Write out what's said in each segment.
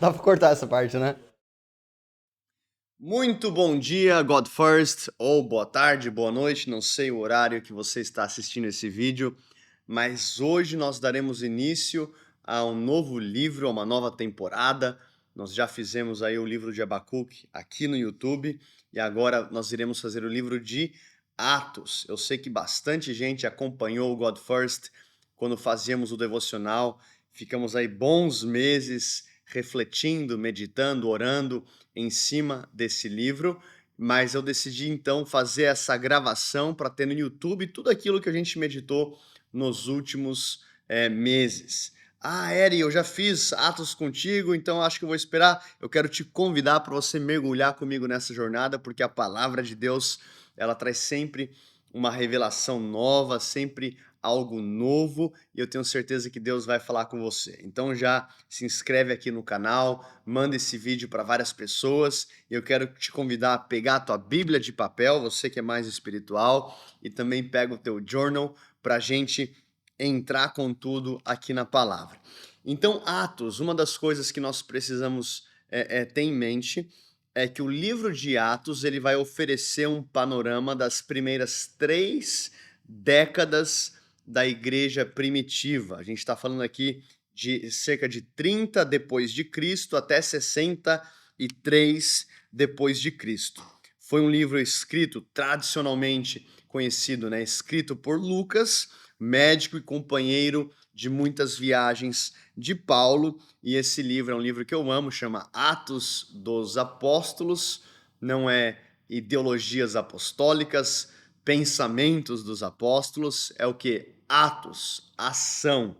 Dá pra cortar essa parte, né? Muito bom dia, God First, ou boa tarde, boa noite, não sei o horário que você está assistindo esse vídeo, mas hoje nós daremos início a um novo livro, a uma nova temporada. Nós já fizemos aí o livro de Abacuque aqui no YouTube e agora nós iremos fazer o livro de Atos. Eu sei que bastante gente acompanhou o God First quando fazíamos o devocional, ficamos aí bons meses refletindo, meditando, orando em cima desse livro, mas eu decidi então fazer essa gravação para ter no YouTube tudo aquilo que a gente meditou nos últimos meses. Ah, Eri, eu já fiz Atos contigo, então acho que eu vou esperar. Eu quero te convidar para você mergulhar comigo nessa jornada, porque a palavra de Deus, ela traz sempre uma revelação nova, sempre algo novo, e eu tenho certeza que Deus vai falar com você. Então já se inscreve aqui no canal, manda esse vídeo para várias pessoas, e eu quero te convidar a pegar a tua Bíblia de papel, você que é mais espiritual, e também pega o teu journal para a gente entrar com tudo aqui na palavra. Então, Atos, uma das coisas que nós precisamos ter em mente é que o livro de Atos ele vai oferecer um panorama das primeiras 3 décadas da igreja primitiva. A gente está falando aqui de cerca de 30 depois de Cristo até 63 depois de Cristo. Foi um livro escrito tradicionalmente conhecido, né, escrito por Lucas, médico e companheiro de muitas viagens de Paulo, e esse livro é um livro que eu amo, chama Atos dos Apóstolos, não é ideologias apostólicas, pensamentos dos apóstolos, é o que? Atos, ação.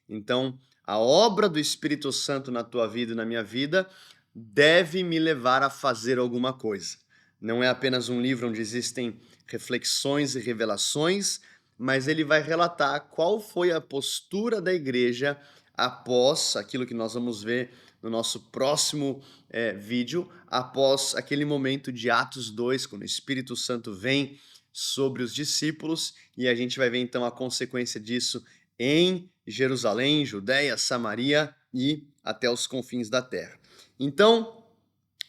Então, a obra do Espírito Santo na tua vida e na minha vida deve me levar a fazer alguma coisa. Não é apenas um livro onde existem reflexões e revelações, mas ele vai relatar qual foi a postura da igreja após aquilo que nós vamos ver no nosso próximo vídeo, após aquele momento de Atos 2, quando o Espírito Santo vem sobre os discípulos, e a gente vai ver então a consequência disso em Jerusalém, Judéia, Samaria e até os confins da terra. Então,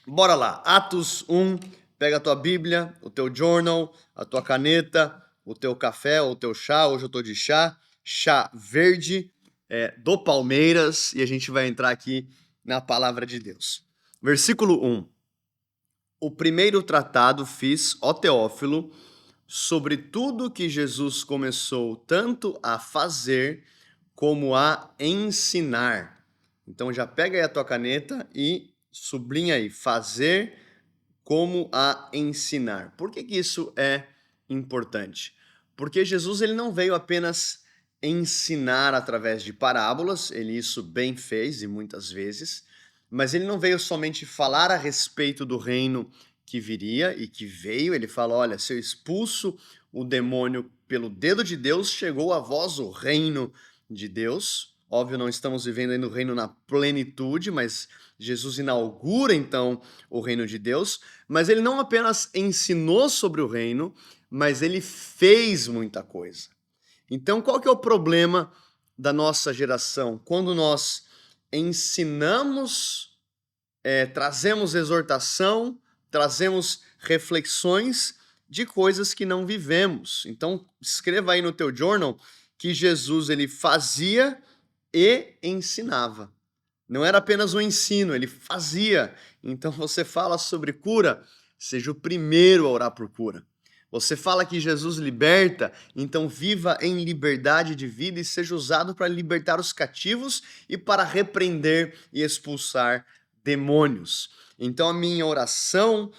bora lá, Atos 1, pega a tua Bíblia, o teu journal, a tua caneta, o teu café ou o teu chá. Hoje eu tô de chá verde do Palmeiras, e a gente vai entrar aqui na palavra de Deus. Versículo 1. O primeiro tratado fiz, ó Teófilo, sobre tudo que Jesus começou tanto a fazer como a ensinar. Então já pega aí a tua caneta e sublinha aí, fazer como a ensinar. Por que isso é importante? Porque Jesus ele não veio apenas ensinar através de parábolas, ele isso bem fez e muitas vezes, mas ele não veio somente falar a respeito do reino que viria e que veio. Ele fala: olha, se eu expulso o demônio pelo dedo de Deus, chegou a vós o reino de Deus. Óbvio, não estamos vivendo aí no reino na plenitude, mas Jesus inaugura então o reino de Deus. Mas ele não apenas ensinou sobre o reino, mas ele fez muita coisa. Então, qual que é o problema da nossa geração? Quando nós ensinamos, trazemos exortação, trazemos reflexões de coisas que não vivemos. Então, escreva aí no teu journal que Jesus ele fazia e ensinava. Não era apenas um ensino, ele fazia. Então, você fala sobre cura, seja o primeiro a orar por cura. Você fala que Jesus liberta, então viva em liberdade de vida e seja usado para libertar os cativos e para repreender e expulsar demônios. Então a minha oração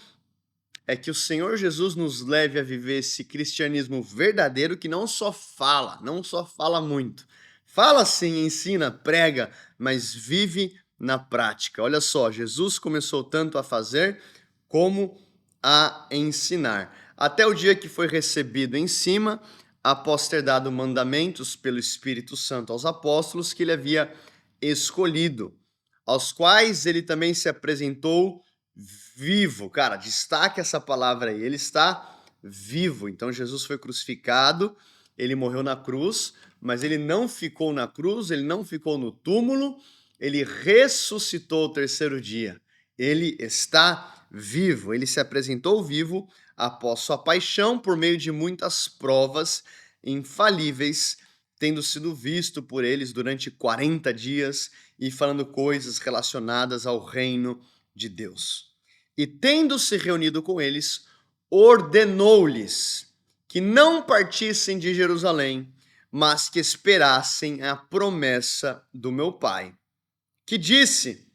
é que o Senhor Jesus nos leve a viver esse cristianismo verdadeiro que não só fala muito. Fala sim, ensina, prega, mas vive na prática. Olha só, Jesus começou tanto a fazer como a ensinar. Até o dia que foi recebido em cima, após ter dado mandamentos pelo Espírito Santo aos apóstolos que ele havia escolhido, aos quais ele também se apresentou vivo. Cara, destaque essa palavra aí, ele está vivo. Então Jesus foi crucificado, ele morreu na cruz, mas ele não ficou na cruz, ele não ficou no túmulo, ele ressuscitou ao terceiro dia. Ele está vivo. Ele se apresentou vivo após sua paixão por meio de muitas provas infalíveis, tendo sido visto por eles durante 40 dias e falando coisas relacionadas ao reino de Deus. E tendo se reunido com eles, ordenou-lhes que não partissem de Jerusalém, mas que esperassem a promessa do meu Pai, que disse: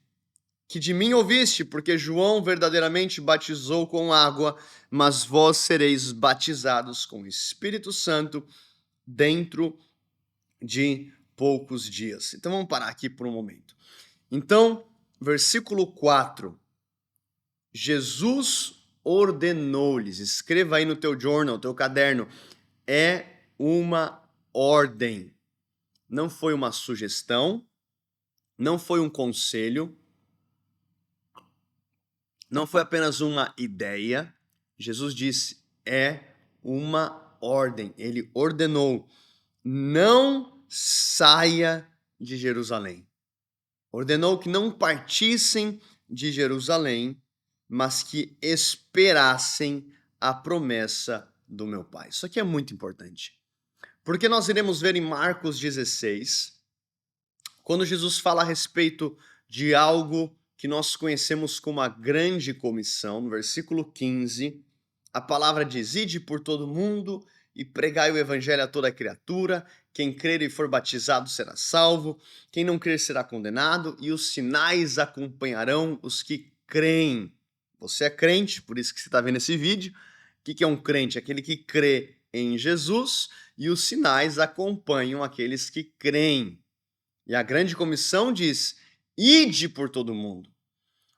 que de mim ouviste, porque João verdadeiramente batizou com água, mas vós sereis batizados com o Espírito Santo dentro de poucos dias. Então vamos parar aqui por um momento. Então, versículo 4. Jesus ordenou-lhes, escreva aí no teu journal, teu caderno, é uma ordem. Não foi uma sugestão, não foi um conselho, não foi apenas uma ideia. Jesus disse, é uma ordem. Ele ordenou, não saia de Jerusalém. Ordenou que não partissem de Jerusalém, mas que esperassem a promessa do meu Pai. Isso aqui é muito importante, porque nós iremos ver em Marcos 16, quando Jesus fala a respeito de algo que nós conhecemos como a grande comissão, no versículo 15, a palavra diz: ide por todo mundo e pregai o evangelho a toda criatura, quem crer e for batizado será salvo, quem não crer será condenado, e os sinais acompanharão os que creem. Você é crente, por isso que você está vendo esse vídeo. O que é um crente? Aquele que crê em Jesus, e os sinais acompanham aqueles que creem. E a grande comissão diz: ide por todo mundo.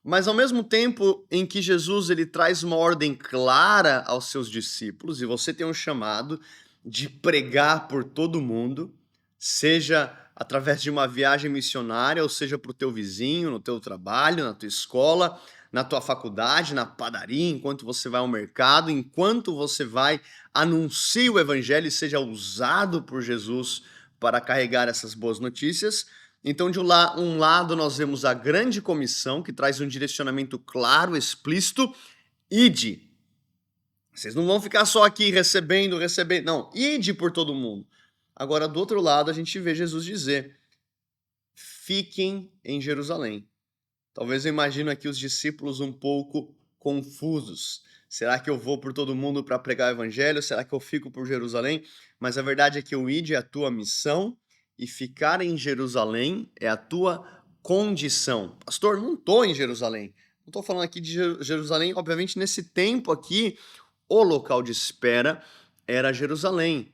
Mas ao mesmo tempo em que Jesus ele traz uma ordem clara aos seus discípulos, e você tem um chamado de pregar por todo mundo, seja através de uma viagem missionária, ou seja para o teu vizinho, no teu trabalho, na tua escola, na tua faculdade, na padaria, enquanto você vai ao mercado, enquanto você vai, anuncie o evangelho e seja usado por Jesus para carregar essas boas notícias. Então, de um lado, nós vemos a grande comissão, que traz um direcionamento claro, explícito: ide. Vocês não vão ficar só aqui recebendo. Não, ide por todo mundo. Agora, do outro lado, a gente vê Jesus dizer: fiquem em Jerusalém. Talvez eu imagino aqui os discípulos um pouco confusos. Será que eu vou por todo mundo para pregar o evangelho? Será que eu fico por Jerusalém? Mas a verdade é que o ide é a tua missão e ficar em Jerusalém é a tua condição. Pastor, não estou em Jerusalém. Não estou falando aqui de Jerusalém. Obviamente, nesse tempo aqui, o local de espera era Jerusalém.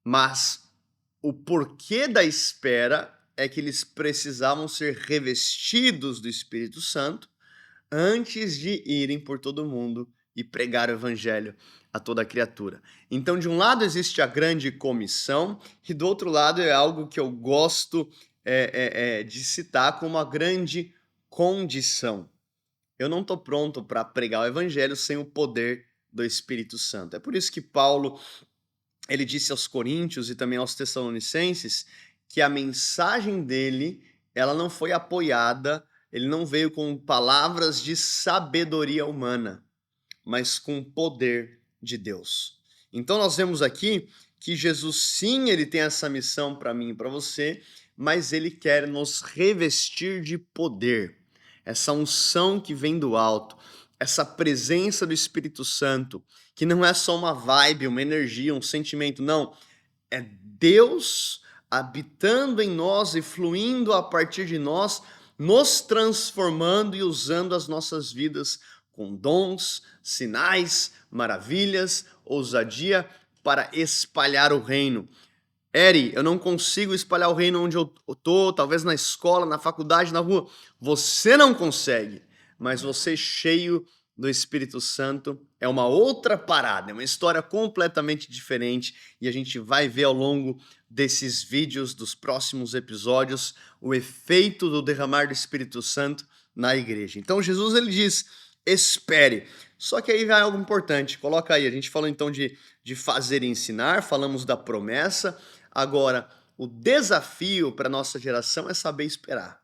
Mas o porquê da espera é que eles precisavam ser revestidos do Espírito Santo antes de irem por todo mundo e pregar o evangelho a toda criatura. Então, de um lado existe a grande comissão e do outro lado é algo que eu gosto de citar como a grande condição. Eu não estou pronto para pregar o evangelho sem o poder do Espírito Santo. É por isso que Paulo ele disse aos coríntios e também aos tessalonicenses que a mensagem dele ela não foi apoiada, ele não veio com palavras de sabedoria humana, mas com poder de Deus. Então nós vemos aqui que Jesus sim, ele tem essa missão para mim e para você, mas ele quer nos revestir de poder. Essa unção que vem do alto, essa presença do Espírito Santo, que não é só uma vibe, uma energia, um sentimento, não. É Deus habitando em nós e fluindo a partir de nós, nos transformando e usando as nossas vidas com dons, sinais, maravilhas, ousadia para espalhar o reino. Eri, eu não consigo espalhar o reino onde eu tô, talvez na escola, na faculdade, na rua. Você não consegue, mas você cheio do Espírito Santo é uma outra parada, é uma história completamente diferente e a gente vai ver ao longo desses vídeos, dos próximos episódios, o efeito do derramar do Espírito Santo na igreja. Então Jesus ele diz, espere. Só que aí vai algo importante, coloca aí, a gente falou então de fazer e ensinar, falamos da promessa, agora o desafio para a nossa geração é saber esperar.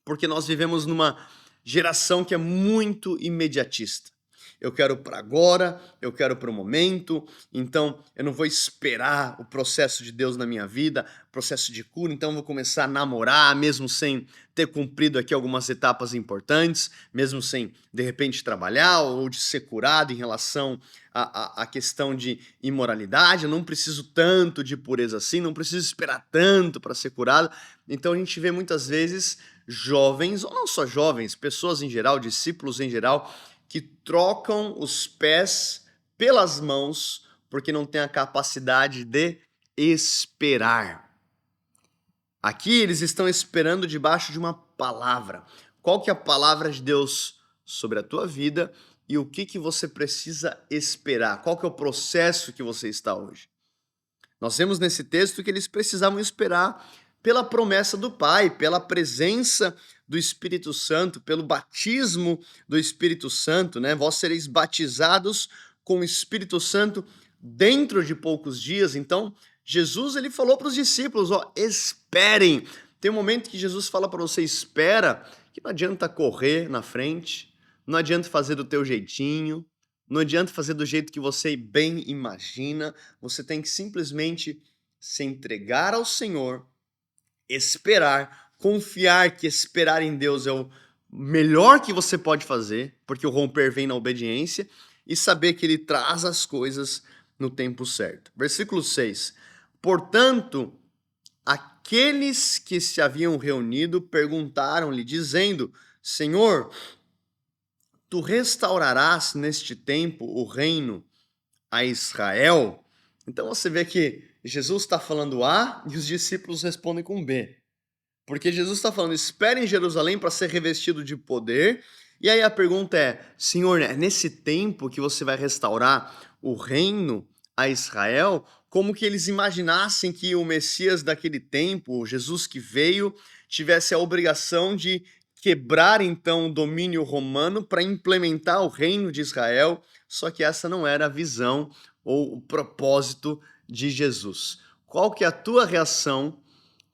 porque nós vivemos numa geração que é muito imediatista. Eu quero para agora, eu quero para o momento, então eu não vou esperar o processo de Deus na minha vida, processo de cura, então eu vou começar a namorar, mesmo sem ter cumprido aqui algumas etapas importantes, mesmo sem, de repente, trabalhar ou de ser curado em relação à questão de imoralidade. Eu não preciso tanto de pureza assim, não preciso esperar tanto para ser curado. Então a gente vê muitas vezes jovens, ou não só jovens, pessoas em geral, discípulos em geral, que trocam os pés pelas mãos porque não têm a capacidade de esperar. Aqui eles estão esperando debaixo de uma palavra. Qual que é a palavra de Deus sobre a tua vida e o que você precisa esperar? Qual que é o processo que você está hoje? Nós vemos nesse texto que eles precisavam esperar pela promessa do Pai, pela presença do Espírito Santo, pelo batismo do Espírito Santo, né? Vós sereis batizados com o Espírito Santo dentro de poucos dias. Então, Jesus ele falou para os discípulos, ó, esperem. Tem um momento que Jesus fala para você, espera, que não adianta correr na frente, não adianta fazer do teu jeitinho, não adianta fazer do jeito que você bem imagina, você tem que simplesmente se entregar ao Senhor, esperar, confiar que esperar em Deus é o melhor que você pode fazer, porque o romper vem na obediência, e saber que Ele traz as coisas no tempo certo. Versículo 6. Portanto, aqueles que se haviam reunido perguntaram-lhe, dizendo, Senhor, tu restaurarás neste tempo o reino a Israel? Então você vê que Jesus está falando A e os discípulos respondem com B. Porque Jesus está falando, espere em Jerusalém para ser revestido de poder. E aí a pergunta é, Senhor, é nesse tempo que você vai restaurar o reino a Israel? Como que eles imaginassem que o Messias daquele tempo, Jesus que veio, tivesse a obrigação de quebrar então o domínio romano para implementar o reino de Israel, só que essa não era a visão ou o propósito de Jesus. Qual que é a tua reação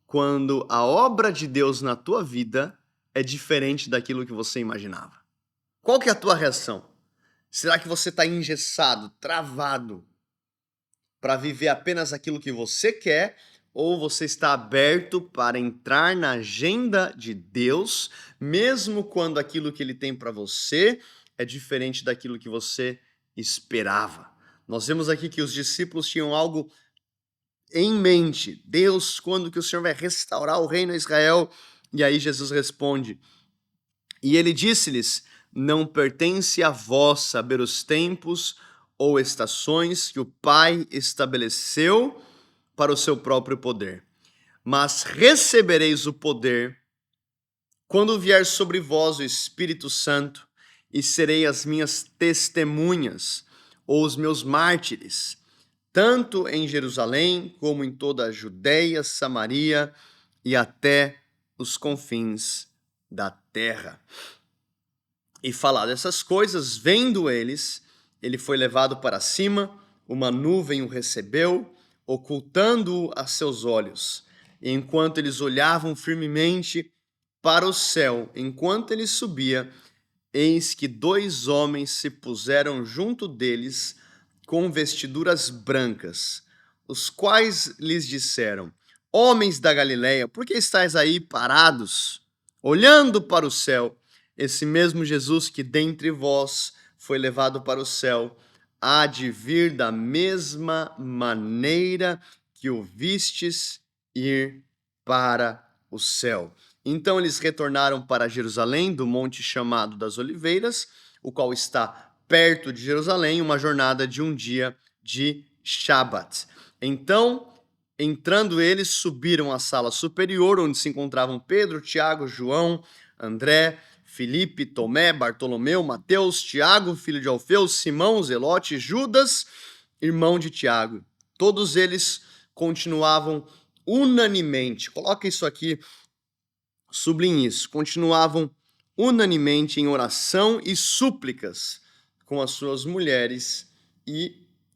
quando a obra de Deus na tua vida é diferente daquilo que você imaginava? Qual que é a tua reação? Será que você está engessado, travado, para viver apenas aquilo que você quer, ou você está aberto para entrar na agenda de Deus, mesmo quando aquilo que Ele tem para você é diferente daquilo que você esperava? Nós vemos aqui que os discípulos tinham algo em mente. Deus, quando que o Senhor vai restaurar o reino a Israel? E aí Jesus responde, e Ele disse-lhes, não pertence a vós saber os tempos ou estações que o Pai estabeleceu para o seu próprio poder. Mas recebereis o poder quando vier sobre vós o Espírito Santo, e serei as minhas testemunhas, ou os meus mártires, tanto em Jerusalém como em toda a Judéia, Samaria e até os confins da terra. E falado essas coisas, vendo eles, ele foi levado para cima, uma nuvem o recebeu, ocultando-o a seus olhos. E enquanto eles olhavam firmemente para o céu, enquanto ele subia, eis que 2 homens se puseram junto deles com vestiduras brancas, os quais lhes disseram, homens da Galileia, por que estáis aí parados, olhando para o céu? Esse mesmo Jesus que dentre vós foi levado para o céu, há de vir da mesma maneira que o vistes ir para o céu. Então eles retornaram para Jerusalém, do monte chamado das Oliveiras, o qual está perto de Jerusalém, uma jornada de um dia de Shabat. Então, entrando eles, subiram à sala superior, onde se encontravam Pedro, Tiago, João, André, Filipe, Tomé, Bartolomeu, Mateus, Tiago, filho de Alfeu, Simão, Zelote, Judas, irmão de Tiago. Todos eles continuavam unanimemente, coloca isso aqui, sublinhe isso, continuavam unanimemente em oração e súplicas com as suas mulheres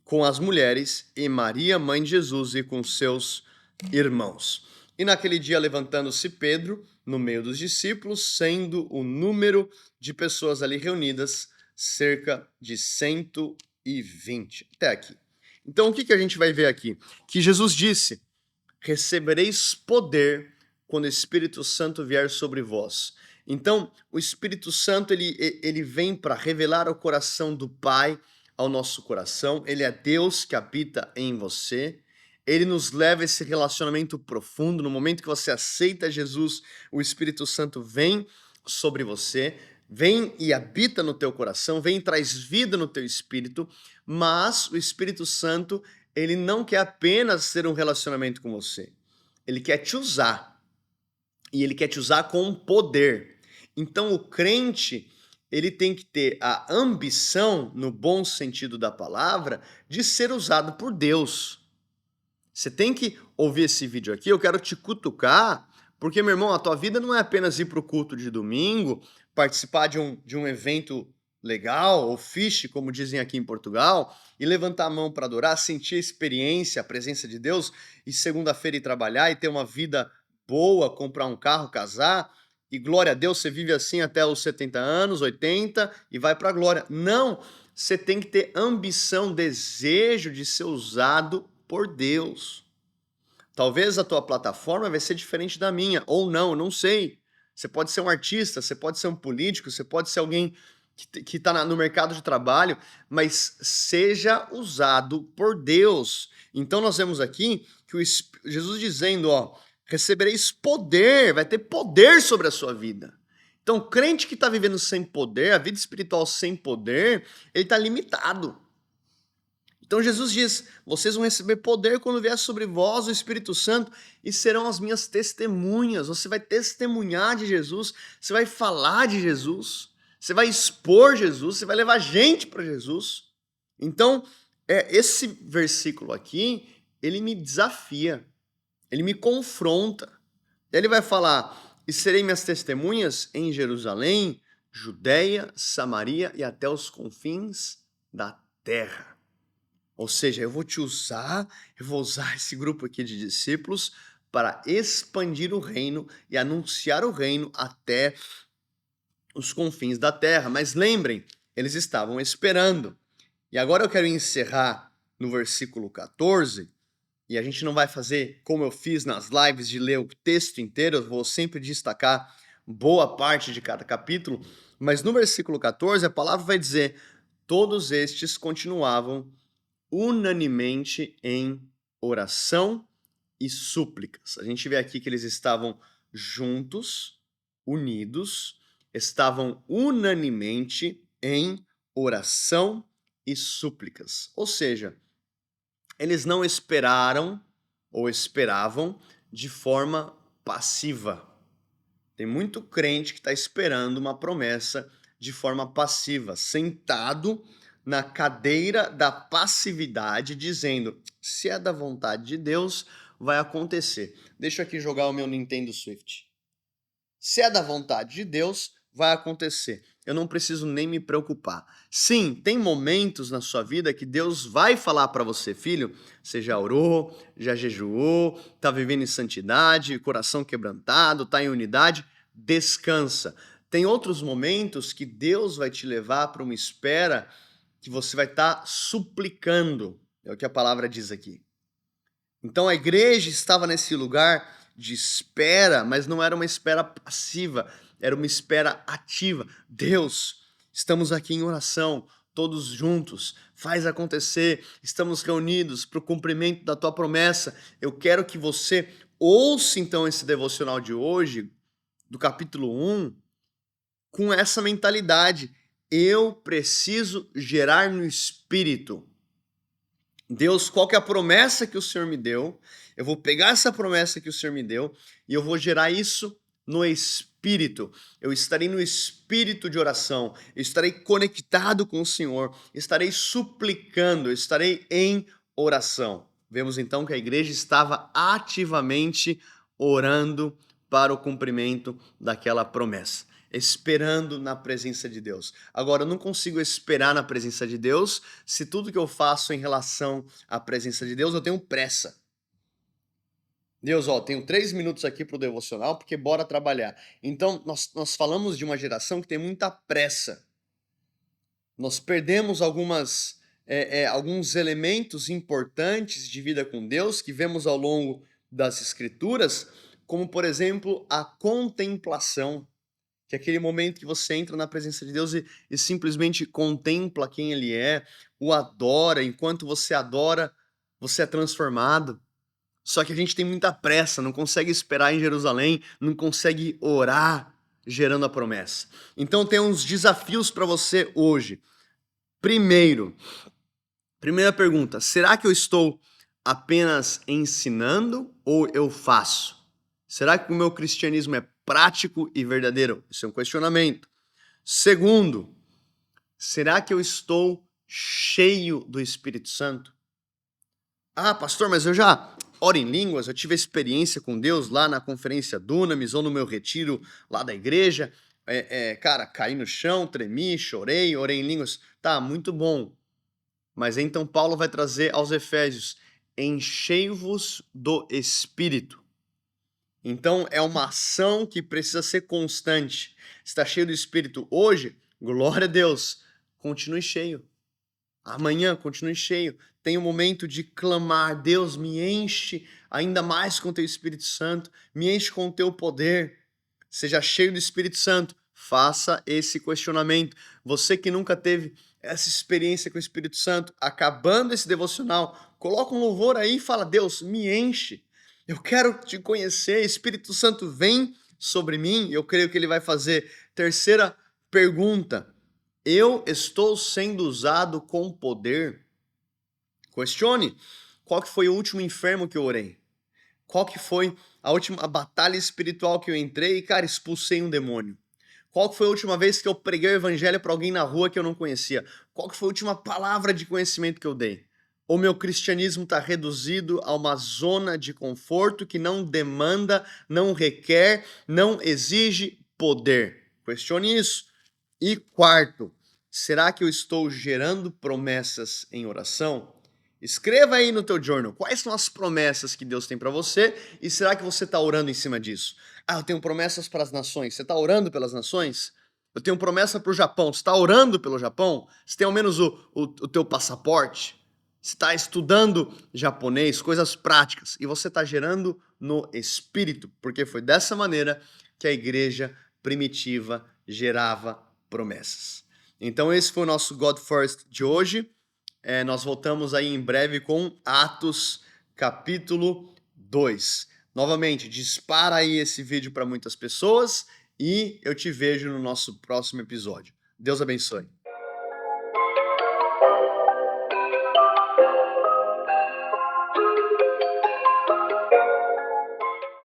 com as mulheres e Maria, mãe de Jesus, e com seus irmãos. E naquele dia, levantando-se Pedro, no meio dos discípulos, sendo o número de pessoas ali reunidas cerca de 120. Até aqui. Então, o que a gente vai ver aqui? Que Jesus disse: recebereis poder quando o Espírito Santo vier sobre vós. Então, o Espírito Santo, ele vem para revelar o coração do Pai ao nosso coração. Ele é Deus que habita em você. Ele nos leva a esse relacionamento profundo. No momento que você aceita Jesus, o Espírito Santo vem sobre você, vem e habita no teu coração, vem e traz vida no teu espírito, mas o Espírito Santo, ele não quer apenas ter um relacionamento com você. Ele quer te usar. E ele quer te usar com poder. Então o crente, ele tem que ter a ambição, no bom sentido da palavra, de ser usado por Deus. Você tem que ouvir esse vídeo aqui, eu quero te cutucar, porque, meu irmão, a tua vida não é apenas ir para o culto de domingo, participar de um evento legal, ou fiche, como dizem aqui em Portugal, e levantar a mão para adorar, sentir a experiência, a presença de Deus, e segunda-feira ir trabalhar e ter uma vida boa, comprar um carro, casar, e glória a Deus, você vive assim até os 70 anos, 80, e vai para a glória. Não, você tem que ter ambição, desejo de ser usado por Deus. Talvez a tua plataforma vai ser diferente da minha, ou não sei. Você pode ser um artista, você pode ser um político, você pode ser alguém que está no mercado de trabalho, mas seja usado por Deus. Então nós vemos aqui que Jesus dizendo, ó, recebereis poder, vai ter poder sobre a sua vida. Então o crente que está vivendo sem poder, a vida espiritual sem poder, ele está limitado. Então Jesus diz, vocês vão receber poder quando vier sobre vós o Espírito Santo e serão as minhas testemunhas. Você vai testemunhar de Jesus, você vai falar de Jesus, você vai expor Jesus, você vai levar gente para Jesus. Então, esse versículo aqui, ele me desafia, ele me confronta. Ele vai falar, e serei minhas testemunhas em Jerusalém, Judeia, Samaria e até os confins da terra. Ou seja, eu vou usar esse grupo aqui de discípulos para expandir o reino e anunciar o reino até os confins da terra. Mas lembrem, eles estavam esperando. E agora eu quero encerrar no versículo 14, e a gente não vai fazer como eu fiz nas lives de ler o texto inteiro, eu vou sempre destacar boa parte de cada capítulo, mas no versículo 14 a palavra vai dizer: todos estes continuavam unanimemente em oração e súplicas. A gente vê aqui que eles estavam juntos, unidos, estavam unanimemente em oração e súplicas. Ou seja, eles não esperaram ou esperavam de forma passiva. Tem muito crente que está esperando uma promessa de forma passiva, sentado na cadeira da passividade, dizendo: se é da vontade de Deus, vai acontecer. Deixa eu aqui jogar o meu Nintendo Switch. Se é da vontade de Deus, vai acontecer. Eu não preciso nem me preocupar. Sim, tem momentos na sua vida que Deus vai falar para você, filho, você já orou, já jejuou, está vivendo em santidade, coração quebrantado, está em unidade, descansa. Tem outros momentos que Deus vai te levar para uma espera que você vai estar suplicando, é o que a palavra diz aqui. Então a igreja estava nesse lugar de espera, mas não era uma espera passiva, era uma espera ativa. Deus, estamos aqui em oração, todos juntos, faz acontecer, estamos reunidos para o cumprimento da tua promessa. Eu quero que você ouça então esse devocional de hoje, do capítulo 1, com essa mentalidade. Eu preciso gerar no espírito. Deus, qual que é a promessa que o Senhor me deu? Eu vou pegar essa promessa que o Senhor me deu e eu vou gerar isso no espírito. Eu estarei no espírito de oração, eu estarei conectado com o Senhor, estarei suplicando, eu estarei em oração. Vemos então que a igreja estava ativamente orando para o cumprimento daquela promessa, esperando na presença de Deus. Agora, eu não consigo esperar na presença de Deus se tudo que eu faço em relação à presença de Deus eu tenho pressa. Deus, ó, tenho 3 minutos aqui para o devocional, porque bora trabalhar. Então, nós falamos de uma geração que tem muita pressa. Nós perdemos alguns elementos importantes de vida com Deus que vemos ao longo das Escrituras, como, por exemplo, a contemplação, que é aquele momento que você entra na presença de Deus e simplesmente contempla quem Ele é, o adora. Enquanto você adora, você é transformado. Só que a gente tem muita pressa, não consegue esperar em Jerusalém, não consegue orar gerando a promessa. Então tem uns desafios para você hoje. Primeiro, primeira pergunta: será que eu estou apenas ensinando ou eu faço? Será que o meu cristianismo é prático e verdadeiro? Isso é um questionamento. Segundo, será que eu estou cheio do Espírito Santo? Ah, pastor, mas eu já oro em línguas, eu tive experiência com Deus lá na conferência Dunamis ou no meu retiro lá da igreja. Cara, caí no chão, tremi, chorei, orei em línguas. Tá, muito bom. Mas então Paulo vai trazer aos Efésios: enchei-vos do Espírito. Então é uma ação que precisa ser constante. Está cheio do Espírito hoje? Glória a Deus. Continue cheio. Amanhã continue cheio. Tenha um momento de clamar: Deus, me enche ainda mais com o teu Espírito Santo, me enche com o teu poder. Seja cheio do Espírito Santo. Faça esse questionamento. Você que nunca teve essa experiência com o Espírito Santo, acabando esse devocional, coloca um louvor aí e fala: Deus, me enche. Eu quero te conhecer. Espírito Santo, vem sobre mim. Eu creio que ele vai fazer. Terceira pergunta: eu estou sendo usado com poder? Questione. Qual que foi o último enfermo que eu orei? Qual que foi a última batalha espiritual que eu entrei e, cara, expulsei um demônio? Qual que foi a última vez que eu preguei o evangelho para alguém na rua que eu não conhecia? Qual que foi a última palavra de conhecimento que eu dei? O meu cristianismo está reduzido a uma zona de conforto que não demanda, não requer, não exige poder. Questione isso. E quarto, será que eu estou gerando promessas em oração? Escreva aí no teu journal quais são as promessas que Deus tem para você e será que você está orando em cima disso? Ah, eu tenho promessas para as nações. Você está orando pelas nações? Eu tenho promessa para o Japão. Você está orando pelo Japão? Você tem ao menos o teu passaporte? Você está estudando japonês, coisas práticas, e você está gerando no espírito, porque foi dessa maneira que a igreja primitiva gerava promessas. Então esse foi o nosso God First de hoje. Nós voltamos aí em breve com Atos capítulo 2. Novamente, dispara aí esse vídeo para muitas pessoas e eu te vejo no nosso próximo episódio. Deus abençoe.